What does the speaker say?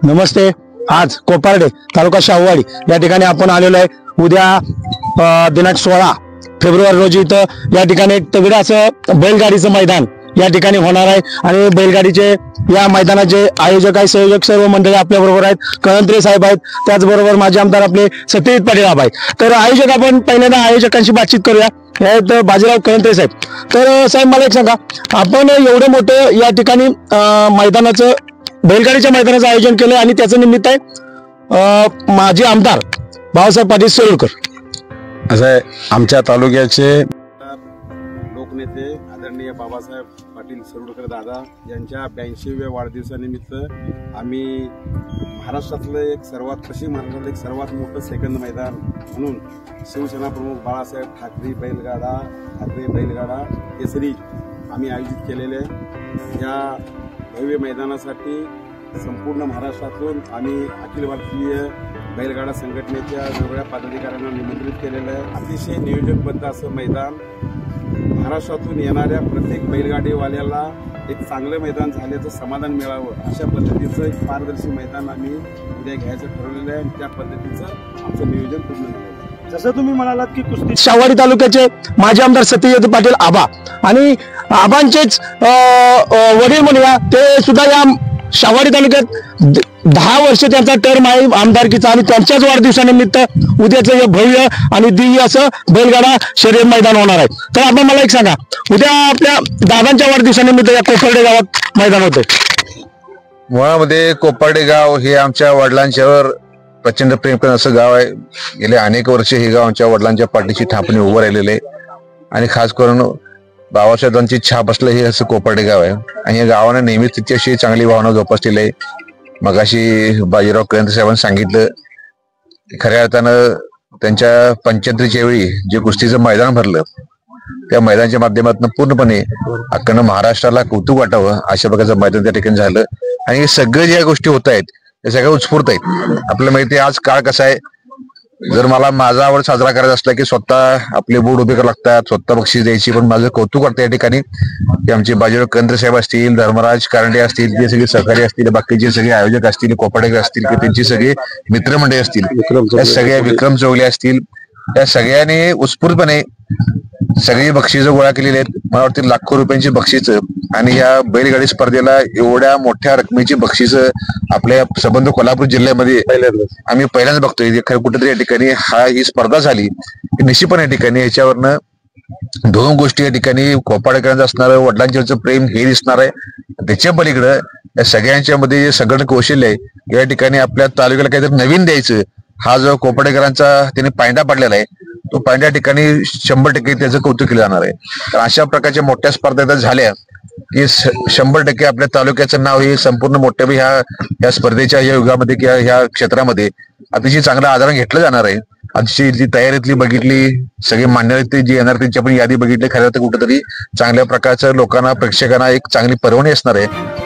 नमस्ते। आज कोपर्डे तालुका शाहूवाडी या ठिकाणी आपण आलेलो आहे। उद्या दिनांक 16 फेब्रुवारी रोजी इथं या ठिकाणी एक तगडं असं बैलगाडीचं मैदान या ठिकाणी होणार आहे आणि बैलगाडीचे या मैदानाचे आयोजक आहे, संयोजक सर्व मंडळी आपल्या बरोबर आहेत। कळंत्रे साहेब आहेत, त्याचबरोबर माजी आमदार आपले सत्यजित पाटील आबा आहेत। तर आयोजक आपण पहिल्यांदा आयोजकांशी बातचीत करूया। हे आहेत बाजीराव कळंत्रे साहेब। तर साहेब मला एक सांगा, आपण एवढं मोठं या ठिकाणी मैदानाचं बैलगाडीच्या मैदानाचं आयोजन केलं आणि त्याचं निमित्त आहे माजी आमदार बाळासाहेब पाटील सरोडकर। असं आहे, आमच्या तालुक्याचे लोकनेते आदरणीय बाबासाहेब पाटील सरोडकर दादा यांच्या 82व्या वाढदिवसानिमित्त आम्ही महाराष्ट्रातलं एक सर्वात पश्चिम महाराष्ट्रातलं एक सर्वात मोठं सेकंद मैदान म्हणून शिवसेना प्रमुख बाळासाहेब ठाकरे बैलगाडा केसरी आम्ही आयोजित केलेले या भव्य मैदानासाठी संपूर्ण महाराष्ट्रातून आम्ही अखिल भारतीय बैलगाडा संघटनेच्या वेगवेगळ्या पदाधिकाऱ्यांना निमंत्रित केलेलं आहे। अतिशय नियोजनबद्ध असं मैदान महाराष्ट्रातून येणाऱ्या प्रत्येक बैलगाडीवाल्याला एक चांगलं मैदान झाल्याचं समाधान मिळावं अशा पद्धतीचं एक पारदर्शी मैदान आम्ही उद्या घ्यायचं ठरवलेलं आहे आणि त्या पद्धतीचं आमचं नियोजन पूर्ण झालं। जसं तुम्ही म्हणालात की कुस्ती शाहूवाडी तालुक्याचे माजी आमदार सत्यजित पाटील आबा आणि आबांचेच वडील म्हणूया, ते सुद्धा या शाहूवाडी तालुक्यात 10 वर्ष त्यांचा टर्म आहे आमदारकीचा आणि त्यांच्याच वाढदिवसानिमित्त उद्याचं हे भव्य आणि दिव्य असं बैलगाडा शर्यत मैदान होणार आहे। तर आपण मला एक सांगा, उद्या आपल्या दादांच्या वाढदिवसानिमित्त या कोपर्डे गावात मैदान होते। मुळामध्ये कोपर्डे गाव हे आमच्या वडिलांच्यावर प्रचंड प्रेम करणारं असं गाव आहे। गेले अनेक वर्ष हे गाव आमच्या वडिलांच्या पाठीशी ठापणे उभं राहिलेलं आहे आणि खास करून बाबासाहेबांची छाप असलं हे असं कोपर्डे गाव आहे आणि या गावाने नेहमीच तिची अशी चांगली भावना जोपासलेली आहे। मगाशी बाजीराव कळंत्रे साहेबांनी सांगितलं की खऱ्या अर्थानं त्यांच्या 75च्या वेळी जे कुस्तीचं मैदान भरलं त्या मैदानाच्या माध्यमातून पूर्णपणे अख्खं महाराष्ट्राला कौतुक वाटावं अशा प्रकारचं मैदान त्या ठिकाणी झालं आणि हे सगळं ज्या गोष्टी होत आहेत त्या सगळ्या उत्स्फूर्त आहेत। आपल्याला माहिती आहे आज काळ कसा आहे, जर मला माझा आवड साजरा करायचा असला की स्वतः आपले बोर्ड उभे करावे लागतात, स्वतः बक्षीस द्यायची, पण माझं कौतुक वाटतं या ठिकाणी की आमचे बाजीराव कळंत्रे साहेब असतील, धर्मराज कारंडे असतील, जे सगळे सहकारी असतील, बाकीचे सगळे आयोजक असतील, कोपर्डेकर असतील की त्यांची सगळे मित्रमंडळी असतील, त्या सगळ्या विक्रम चौगले असतील, त्या सगळ्यांनी उत्स्फूर्तपणे सगळी बक्षिसं गोळा केलेली आहेत। मला वाटतं लाखो रुपयांची बक्षिसं आणि या बैलगाडी स्पर्धेला एवढ्या मोठ्या रकमेची बक्षिसं आपल्या संबंध कोल्हापूर जिल्ह्यामध्ये आम्ही पहिल्यांदा बघतोय। कुठेतरी या ठिकाणी ही स्पर्धा झाली निश्चितपणे या ठिकाणी ह्याच्यावरनं 2 गोष्टी या ठिकाणी कोपर्डेकरांचं असणारं वडिलांच्यावरचं प्रेम हे दिसणार आहे, त्याच्या पलीकडं या सगळ्यांच्या मध्ये जे संघटन कौशल्य आहे या ठिकाणी आपल्या तालुक्याला काहीतरी नवीन द्यायचं हा जो कोपर्डेकरांचा त्यांनी पायंडा पडलेला आहे तो पायंड्या ठिकाणी 100% त्याचं कौतुक केलं जाणार आहे। तर अशा प्रकारच्या मोठ्या स्पर्धा झाल्या की 100% आपल्या तालुक्याचं नाव हे संपूर्ण मोठ्या ह्या स्पर्धेच्या या युगामध्ये किंवा ह्या क्षेत्रामध्ये अतिशय चांगलं आदरण घेतलं जाणार आहे। अतिशय जी तयारीतली बघितली, सगळे मान्यते जी येणार त्यांची आपण यादी बघितली, खरं तर कुठेतरी चांगल्या प्रकारचं लोकांना प्रेक्षकांना एक चांगली पर्वणी असणार आहे।